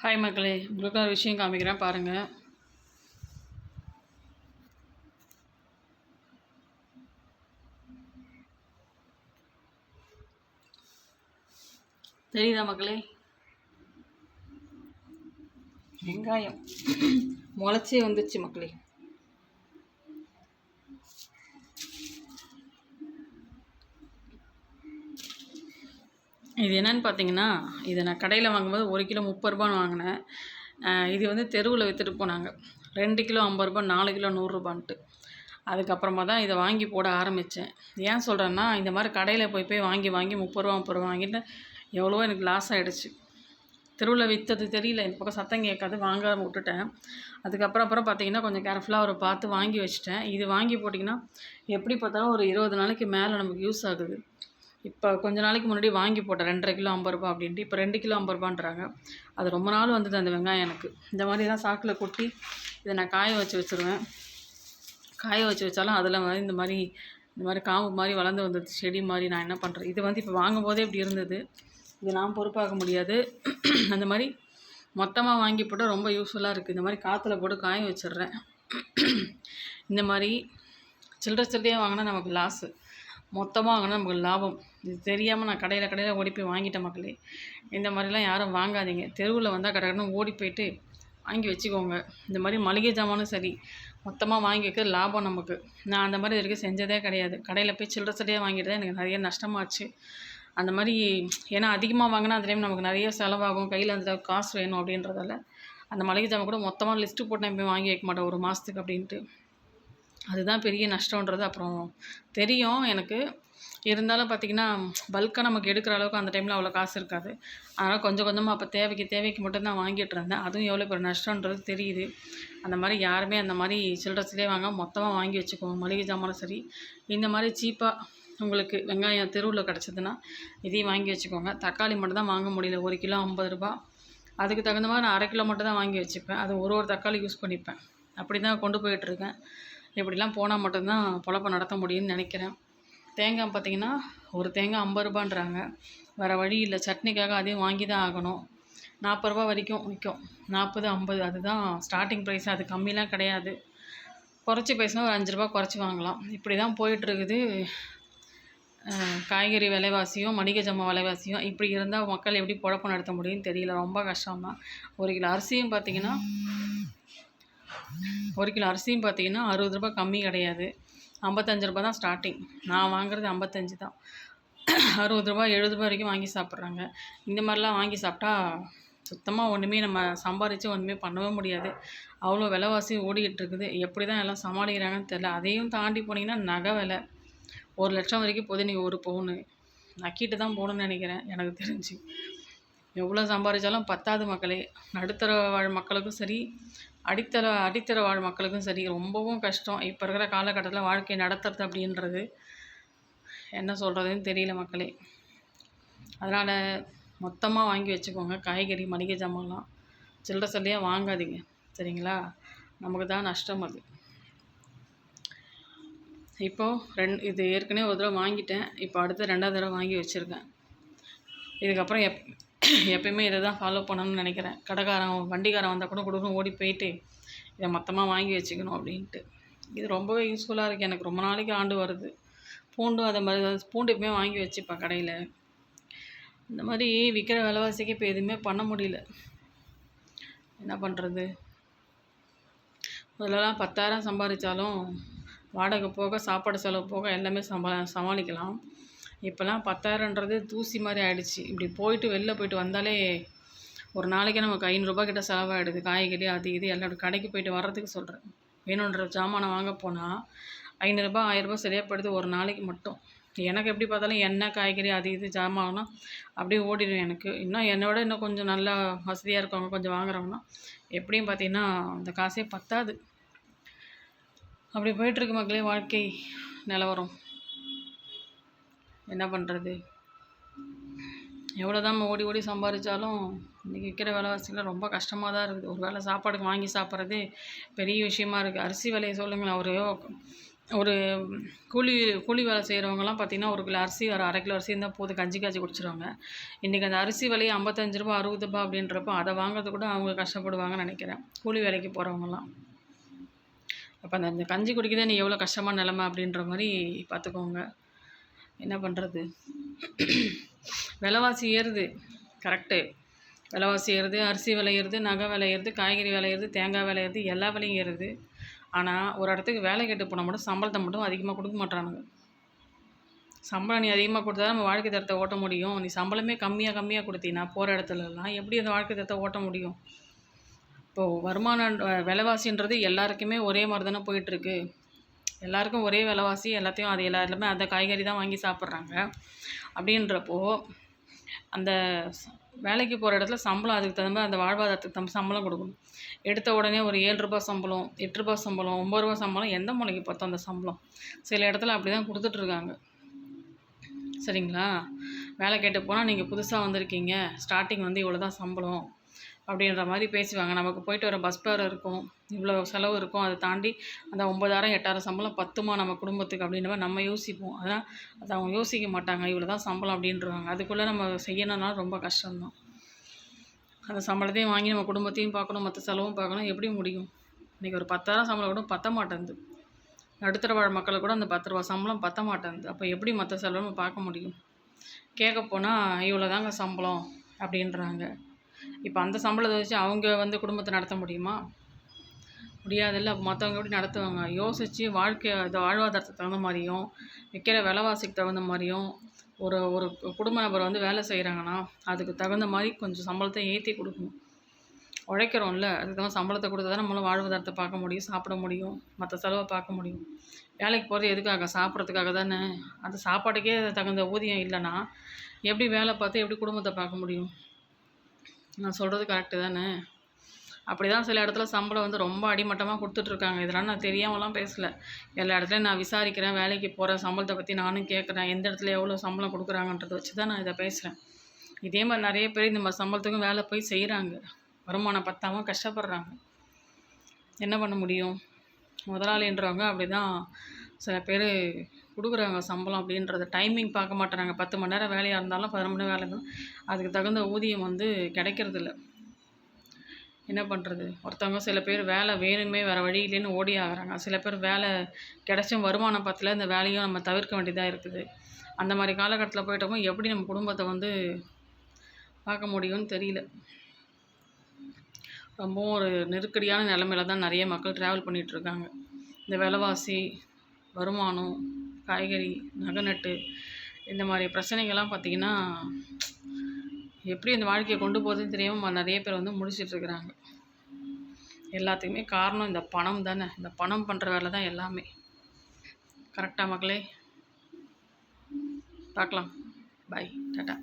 Hi மக்களே, உங்களுக்கு ஒரு விஷயம் காமிக்கிறேன் பாருங்கள். தெரியுதா மக்களே? வெங்காயம் முளைச்சே வந்துச்சு மக்களே. இது என்னன்னு பார்த்தீங்கன்னா, இதை நான் கடையில் வாங்கும்போது 1 கிலோ 30 ரூபான்னு வாங்கினேன். இது வந்து தெருவில் விற்றுட்டு போனாங்க 2 கிலோ 50 ரூபா, 4 கிலோ 100 ரூபான்ட்டு. அதுக்கப்புறமா தான் இதை வாங்கி போட ஆரம்பித்தேன். ஏன் சொல்கிறேன்னா, இந்த மாதிரி கடையில் போய் வாங்கி 30 ரூபா 30 ரூபா வாங்கிட்டு எவ்வளவோ எனக்கு லாஸ் ஆகிடுச்சு. தெருவில் விற்றது தெரியல, இந்த பக்கம் சத்தம் கேட்காது, வாங்காமல் விட்டுட்டேன். அதுக்கப்புறம் பார்த்தீங்கன்னா கொஞ்சம் கேர்ஃபுல்லாக ஒரு பார்த்து வாங்கி வச்சுட்டேன். இது வாங்கி போட்டிங்கன்னா எப்படி பார்த்தாலும் ஒரு 20 நாளைக்கு மேலே நமக்கு யூஸ் ஆகுது. இப்போ கொஞ்ச நாளைக்கு முன்னாடி வாங்கி போட்டேன் 2.5 கிலோ 50 ரூபா அப்படின்ட்டு. இப்போ 2 கிலோ 50 ரூபான்றாங்க. அது ரொம்ப நாள் வந்தது அந்த வெங்காயம் எனக்கு. இந்த மாதிரி தான் சாக்கில் கொட்டி இதை நான் காய வச்சுருவேன். காய வச்சாலும் அதில் இந்த மாதிரி காம்பு மாதிரி வளர்ந்து வந்துடுது, செடி மாதிரி. நான் என்ன பண்ணுறேன், இது வந்து இப்போ வாங்கும்போதே இப்படி இருந்தது. இது நான் பொறுப்பாக முடியாது. அந்த மாதிரி மொத்தமாக வாங்கி போட்டால் ரொம்ப யூஸ்ஃபுல்லாக இருக்குது. இந்த மாதிரி காற்றுல போட்டு காய வச்சிடுறேன். இந்த மாதிரி சில்லறையாக வாங்கினா நமக்கு லாஸு, மொத்தமாக வாங்கினா நமக்கு லாபம். இது தெரியாமல் நான் கடையில் ஓடி போய் வாங்கிட்டேன் மக்களே. இந்த மாதிரிலாம் யாரும் வாங்காதீங்க. தெருவில் வந்தால் கடற்கடன்னு ஓடி போய்ட்டு வாங்கி வச்சுக்கோங்க. இந்த மாதிரி மளிகை ஜாமானும் சரி, மொத்தமாக வாங்கி வைக்க லாபம் நமக்கு. நான் அந்த மாதிரி வரைக்கும் செஞ்சதே கிடையாது. கடையில் போய் சில்லறையாக வாங்கிட்டு தான் எனக்கு நிறைய நஷ்டமாச்சு. அந்த மாதிரி ஏன்னா அதிகமாக வாங்கினா அந்த டைம் நமக்கு நிறைய செலவாகும், கையில் அந்த காசு வேணும் அப்படின்றதால அந்த மளிகை ஜாமான் கூட மொத்தமாக லிஸ்ட்டு போட்டு நான் போய் வாங்கி வைக்க மாட்டேன் 1 மாதத்துக்கு அப்படின்ட்டு. அதுதான் பெரிய நஷ்டன்றது அப்புறம் தெரியும் எனக்கு. இருந்தாலும் பார்த்திங்கன்னா பல்காக நமக்கு எடுக்கிற அளவுக்கு அந்த டைமில் அவ்வளோ காசு இருக்காது. அதனால் கொஞ்சம் கொஞ்சமாக அப்போ தேவைக்கு மட்டும்தான் வாங்கிட்டு இருந்தேன். அதுவும் எவ்வளோ பெரிய நஷ்டன்றது தெரியுது. அந்த மாதிரி யாருமே அந்த மாதிரி சில்லறையிலே வாங்க, மொத்தமாக வாங்கி வச்சுக்கோங்க. மளிகை ஜாமானும் சரி, இந்த மாதிரி சீப்பாக உங்களுக்கு வெங்காயம் தெருவில் கிடச்சிதுன்னா இதையும் வாங்கி வச்சுக்கோங்க. தக்காளி மட்டும் தான் வாங்க முடியல, 1 கிலோ 50 ரூபா. அதுக்கு தகுந்த மாதிரி நான் 1/2 கிலோ மட்டும் தான் வாங்கி வச்சுப்பேன். அது ஒரு தக்காளி யூஸ் பண்ணிப்பேன். அப்படி தான் கொண்டு போயிட்டுருக்கேன். இப்படிலாம் போனால் மட்டும்தான் பொழப்ப நடத்த முடியும்னு நினைக்கிறேன். தேங்காய் பார்த்திங்கன்னா ஒரு தேங்காய் 50 ரூபான்றாங்க. வேறு வழி இல்லை, சட்னிக்காக அதையும் வாங்கி தான் ஆகணும். 40 ரூபா வரைக்கும் விற்கும், 40 50 அதுதான் ஸ்டார்டிங் ப்ரைஸ். அது கம்மிலாம் கிடையாது. குறைச்சி பேசினா ஒரு 5 ரூபா குறைச்சி வாங்கலாம். இப்படி தான் போயிட்டுருக்குது காய்கறி விலைவாசியும் மளிகை ஜாமான் விலைவாசியும். இப்படி இருந்தால் மக்கள் எப்படி பொழப்பு நடத்த முடியும்னு தெரியல. ரொம்ப கஷ்டம்தான். 1 கிலோ அரிசியும் பார்த்திங்கன்னா 60 ரூபா கம்மி கிடையாது. 55 ரூபா தான் ஸ்டார்டிங். நான் வாங்குறது 55 தான். 60 ரூபா 70 ரூபா வரைக்கும் வாங்கி சாப்பிட்றாங்க. இந்த மாதிரிலாம் வாங்கி சாப்பிட்டா சுத்தமாக ஒன்றுமே நம்ம சம்பாதிச்சு ஒன்றுமே பண்ணவே முடியாது. அவ்வளோ விலைவாசி ஓடிக்கிட்டு இருக்குது. எப்படி தான் எல்லாம் சமாளிக்கிறாங்கன்னு தெரியல. அதையும் தாண்டி போனீங்கன்னா நகை விலை 1 லட்சம் வரைக்கும் போகுது. நீங்கள் 1 பவுனு நக்கிட்டு தான் போகணுன்னு நினைக்கிறேன் எனக்கு தெரிஞ்சு. எவ்வளோ சம்பாதிச்சாலும் பத்தாது மக்களே. நடுத்தர வாழ் மக்களுக்கும் சரி, அடித்தர வாழ் மக்களுக்கும் சரி ரொம்பவும் கஷ்டம். இப்போ இருக்கிற காலகட்டத்தில் வாழ்க்கை நடத்துறது அப்படின்றது என்ன சொல்கிறதுன்னு தெரியல மக்களே. அதனால் மொத்தமாக வாங்கி வச்சுக்கோங்க. காய்கறி மளிகை ஜாமான்லாம் சில்லறையாக வாங்காதீங்க, சரிங்களா? நமக்கு தான் நஷ்டம் அது. இப்போது இது ஏற்கனவே ஒரு தடவை வாங்கிட்டேன். இப்போ அடுத்து 2வது தடவை வாங்கி வச்சுருக்கேன். இதுக்கப்புறம் எப்பயுமே இதை தான் ஃபாலோ பண்ணணும்னு நினைக்கிறேன். வண்டிக்காரன் வந்தால் கூட கொடுக்கணும், ஓடி போயிட்டு இதை மொத்தமாக வாங்கி வச்சுக்கணும் அப்படின்ட்டு. இது ரொம்பவே யூஸ்ஃபுல்லாக இருக்குது எனக்கு. ரொம்ப நாளைக்கு ஆண்டு வருது. பூண்டும் அதை மாதிரி பூண்டு எப்பவுமே வாங்கி வச்சுப்பேன் கடையில். இந்த மாதிரி விற்கிற விலைவாசிக்கு இப்போ எதுவுமே பண்ண முடியல. என்ன பண்ணுறது? முதல்லலாம் 10,000 சம்பாதிச்சாலும் வாடகை போக, சாப்பாடு செலவு போக எல்லாமே சமாளிக்கலாம். இப்போலாம் 10,000ன்றது தூசி மாதிரி ஆகிடுச்சு. இப்படி வெளில போயிட்டு வந்தாலே ஒரு நாளைக்கு நமக்கு 500 ரூபா கிட்ட செலவாகிடுது. காய்கறி அது இது எல்லாம் கடைக்கு போயிட்டு வர்றதுக்கு சொல்கிறேன். வேணுன்ற ஜாமானை வாங்க போனால் 500 ரூபா 1000 ரூபா சரியாக போயிடுது ஒரு நாளைக்கு மட்டும். எனக்கு எப்படி பார்த்தாலும் எண்ணெய் காய்கறி அது இது ஜாமான்னா அப்படியே ஓடிடும் எனக்கு. இன்னும் கொஞ்சம் நல்லா வசதியாக இருக்கவங்க கொஞ்சம் வாங்குறவங்கன்னா எப்படியும் பார்த்திங்கன்னா அந்த காசே பத்தாது. அப்படி போயிட்டுருக்கு மக்களே வாழ்க்கை நிலவரம். என்ன பண்ணுறது? எவ்வளோ தான் நம்ம ஓடி சம்பாதிச்சாலும் இன்றைக்கி விற்கிற விலைவாசியில் ரொம்ப கஷ்டமாக தான் இருக்குது. ஒரு வேளை சாப்பாடுக்கு வாங்கி சாப்பிட்றதே பெரிய விஷயமா இருக்குது. அரிசி விலையை சொல்லுங்களேன். ஒரு ஒரு கூலி கூலி வேலை செய்கிறவங்கலாம் பார்த்திங்கன்னா, 1 கிலோ அரிசி ஒரு 1/2 கிலோ அரிசி இருந்தால் போதும் கஞ்சி காய்ச்சி குடிச்சிருவாங்க. இன்றைக்கி அந்த அரிசி விலை ரூ. 55 ரூ. 60 அப்படின்றப்போ அதை வாங்குறது கூட அவங்க கஷ்டப்படுவாங்கன்னு நினைக்கிறேன். கூலி வேலைக்கு போகிறவங்கலாம். அப்போ அந்த கஞ்சி குடிக்கிறதே நீ எவ்வளோ கஷ்டமான நிலமை அப்படின்ற மாதிரி பார்த்துக்கோங்க. என்ன பண்ணுறது? விலைவாசி ஏறுது, கரெக்டு. விலைவாசி ஏறுது, அரிசி விலை ஏறுது, நகை விலை ஏறுது, காய்கறி விலை ஏறுது, தேங்காய் விலை ஏறுது, எல்லா விலையும் ஏறுது. ஆனால் ஒரு இடத்துக்கு வேலை கேட்டு போனால் மட்டும் சம்பளத்தை மட்டும் அதிகமாக கொடுக்க மாட்டானுங்க. சம்பளம் நீ அதிகமாக கொடுத்தா நம்ம வாழ்க்கை தரத்தை ஓட்ட முடியும். நீ சம்பளமே கம்மியாக கொடுத்தீங்கன்னா போகிற இடத்துலலாம் எப்படி அந்த வாழ்க்கை தரத்தை ஓட்ட முடியும்? இப்போது வருமானம் விலைவாசின்றது எல்லாருக்குமே ஒரே மாதிரி தானே போயிட்டுருக்கு. எல்லாருக்கும் ஒரே விலைவாசி, எல்லாத்தையும் அது எல்லாருமே அந்த காய்கறி தான் வாங்கி சாப்பிட்றாங்க. அப்படின்றப்போ அந்த வேலைக்கு போகிற இடத்துல சம்பளம் அதுக்கு தகுந்த மாதிரி அந்த வாழ்வாதாரத்துக்கு தகுந்த சம்பளம் கொடுக்கணும். எடுத்த உடனே ஒரு ரூ. 7 சம்பளம், ரூ. 8 சம்பளம், ரூ. 9 சம்பளம் எந்த மூலைக்கு பார்த்தோம் அந்த சம்பளம்? சில இடத்துல அப்படி தான் கொடுத்துட்ருக்காங்க. சரிங்களா? வேலை கேட்டு போனால் நீங்கள் புதுசாக வந்திருக்கீங்க, ஸ்டார்டிங் வந்து இவ்வளோ தான் சம்பளம் அப்படின்ற மாதிரி பேசுவாங்க. நமக்கு போயிட்டு வர பஸ் ஃபேர் இருக்கும், இவ்வளோ செலவு இருக்கும், அதை தாண்டி அந்த 9,000 8,000 சம்பளம் பத்துமா நம்ம குடும்பத்துக்கு அப்படின்ற மாதிரி நம்ம யோசிப்போம். ஆனால் அதை அவங்க யோசிக்க மாட்டாங்க. இவ்வளோ தான் சம்பளம் அப்படின்றாங்க. அதுக்குள்ளே நம்ம செய்யணும்னா ரொம்ப கஷ்டம்தான். அந்த சம்பளத்தையும் வாங்கி நம்ம குடும்பத்தையும் பார்க்கணும், மற்ற செலவும் பார்க்கணும். எப்படி முடியும்? இன்றைக்கி ஒரு 10,000 சம்பளம் கூட பத்த மாட்டேங்குது. நடுத்தர வாழ் மக்களுக்கு கூட அந்த ரூ. 10 சம்பளம் பத்த மாட்டேங்குது. அப்போ எப்படி மற்ற செலவு நம்ம பார்க்க முடியும்? கேட்க போனால் இவ்வளோ தாங்க சம்பளம் அப்படின்றாங்க. இப்போ அந்த சம்பளத்தை வச்சு அவங்க வந்து குடும்பத்தை நடத்த முடியுமா? முடியாதுல்ல. அப்போ மற்றவங்க எப்படி நடத்துவாங்க? யோசித்து வாழ்வாதாரத்துக்கு தகுந்த மாதிரியும், விற்கிற விலைவாசிக்கு தகுந்த மாதிரியும் ஒரு ஒரு குடும்ப நபர் வந்து வேலை செய்கிறாங்கன்னா அதுக்கு தகுந்த மாதிரி கொஞ்சம் சம்பளத்தை ஏற்றி கொடுக்கணும். உழைக்கிறோம்ல, அதுக்கு தகுந்த சம்பளத்தை கொடுத்தா தான் நம்மளும் வாழ்வாதாரத்தை பார்க்க முடியும், சாப்பிட முடியும், மற்ற செலவை பார்க்க முடியும். வேலைக்கு போகிறது எதுக்காக? சாப்பிட்றதுக்காக தானே. அந்த சாப்பாட்டுக்கே தகுந்த ஊதியம் இல்லைன்னா எப்படி வேலை பார்த்து எப்படி குடும்பத்தை பார்க்க முடியும்? நான் சொல்கிறது கரெக்டு தானே? அப்படி தான் சில இடத்துல சம்பளம் வந்து ரொம்ப அடிமட்டமாக கொடுத்துட்ருக்காங்க. இதெல்லாம் நான் தெரியாமலாம் பேசலை. எல்லா இடத்துலையும் நான் விசாரிக்கிறேன், வேலைக்கு போகிறேன், சம்பளத்தை பற்றி நானும் கேட்குறேன். எந்த இடத்துல எவ்வளோ சம்பளம் கொடுக்குறாங்கன்றத வச்சு தான் நான் இதை பேசுகிறேன். இதே மாதிரி நிறைய பேர் இந்த மாதிரி சம்பளத்துக்கும் வேலை போய் செய்கிறாங்க. வருமானம் பத்தாமல் கஷ்டப்படுறாங்க. என்ன பண்ண முடியும்? முதலாளின்றவங்க அப்படி தான் சில பேர் கொடுக்குறாங்க சம்பளம் அப்படின்றத. டைமிங் பார்க்க மாட்டேறாங்க. 10 மணி நேரம் வேலையாக இருந்தாலும் 11 மணி நேரம் வேலை இருந்தாலும் அதுக்கு தகுந்த ஊதியம் வந்து கிடைக்கிறதில்ல. என்ன பண்ணுறது? ஒருத்தவங்க சில பேர் வேலை வேணுமே வேறு வழி இல்லைன்னு ஓடி ஆகுறாங்க. சில பேர் வேலை கிடைச்சும் வருமானம் பத்தல, இந்த வேலையும் நம்ம தவிர்க்க வேண்டியதாக இருக்குது. அந்த மாதிரி காலகட்டத்தில் போயிட்டோமோ எப்படி நம்ம குடும்பத்தை வந்து பார்க்க முடியும்னு தெரியல. ரொம்பவும் ஒரு நெருக்கடியான நிலமையில தான் நிறைய மக்கள் ட்ராவல் பண்ணிகிட்ருக்காங்க. இந்த விலைவாசி, வருமானம், காய்கறி, நகை நட்டு இந்த மாதிரி பிரச்சனைகள்லாம் பார்த்திங்கன்னா எப்படி இந்த வாழ்க்கையை கொண்டு போகுதுன்னு தெரியாமல் நிறைய பேர் வந்து முடிச்சிட்ருக்குறாங்க. எல்லாத்துக்குமே காரணம் இந்த பணம் தானே. இந்த பணம் பண்ணுற வேலை தான் எல்லாமே. கரெக்டாக மக்களே? பார்க்கலாம். பாய், டாட்டா.